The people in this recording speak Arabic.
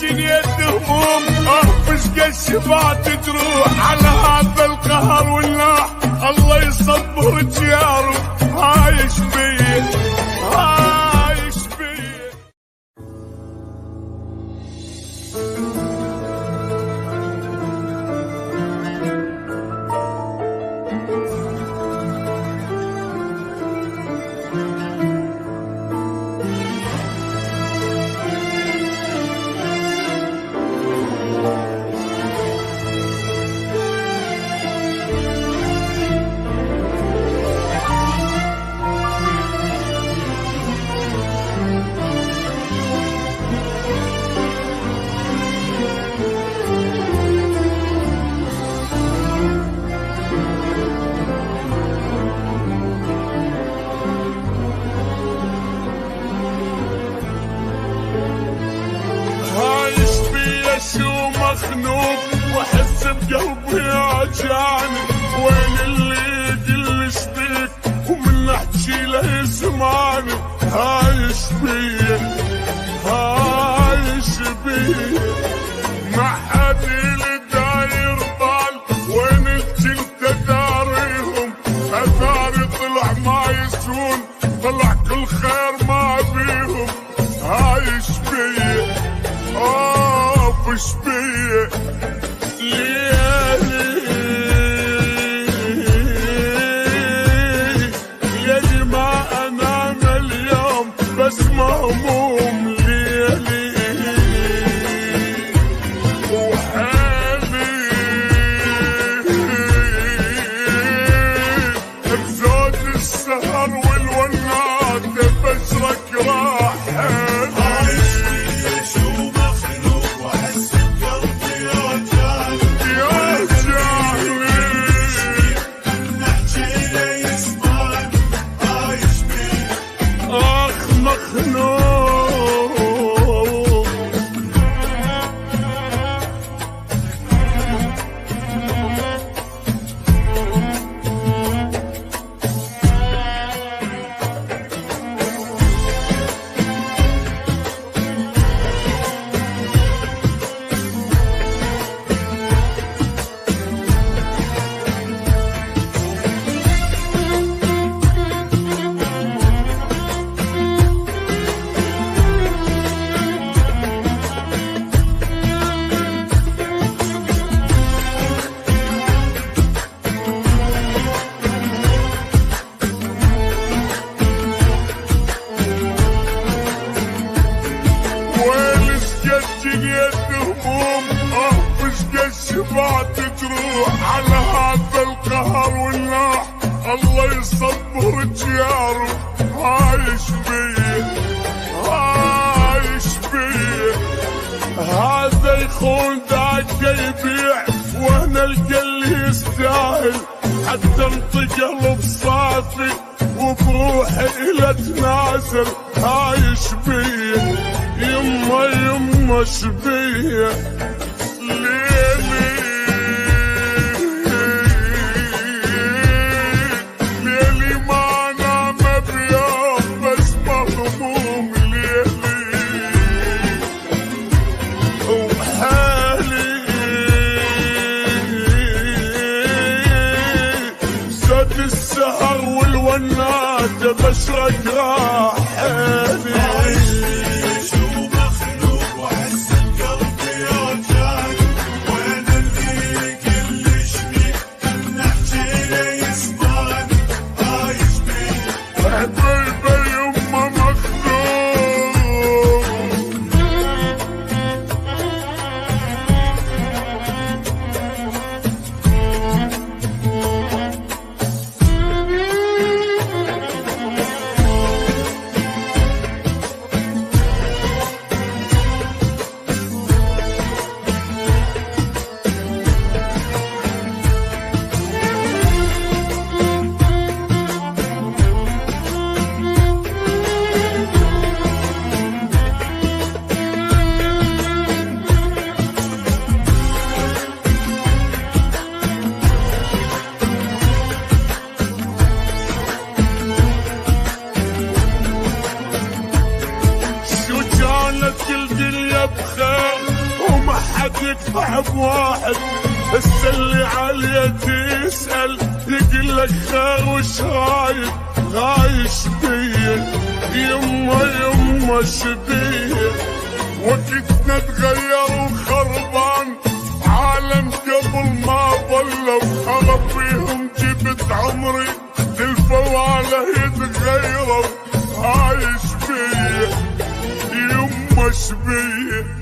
جنيت هموم بشقى الشبات تروح على هذا القهر والناح. الله يصبر جياره عايش بيه عايش بيه. مخنوق واحس بقلبي عجاني. وين اللي يقلش بيك ومن احكي له يسمعني. عايش بيه عايش بيه ما حد اللي داير بال. وين انت داريهم اثاري طلع ما يسون. طلع كل خير ما بيهم. عايش بيه وش بيه ليالي ما انام اليوم بس مهموم. ليالي وحالي بزود السهر والونات بشرك راحل. الشبات تروح على هذا القهر والناح. الله يصبر جياره عايش بيه عايش بيه. هذا يخون ذاك يبيع وانا القى اللي يستاهل. حتى انطق قلب صافي وبروحي الى تنازل. عايش بيه يما يما شبيه السهر والونات بشرك راحلي. عايش ومخنوق واحس بقلبي وجعني. وين اللي يقلش بيك نحكي له يسمعني. عايش بيه حبيبي يما مخنوق. الدنيا بخير واحد يكحب واحد، السلي عليه تسأل يقلك خير وش غايب، غايش بيه يما شبيه. وقتنا تغير وخربان عالم قبل ما ظلوا، خرب فيهم جبت عمري الفواله يتغيروا، عايش بيه يما شبيه.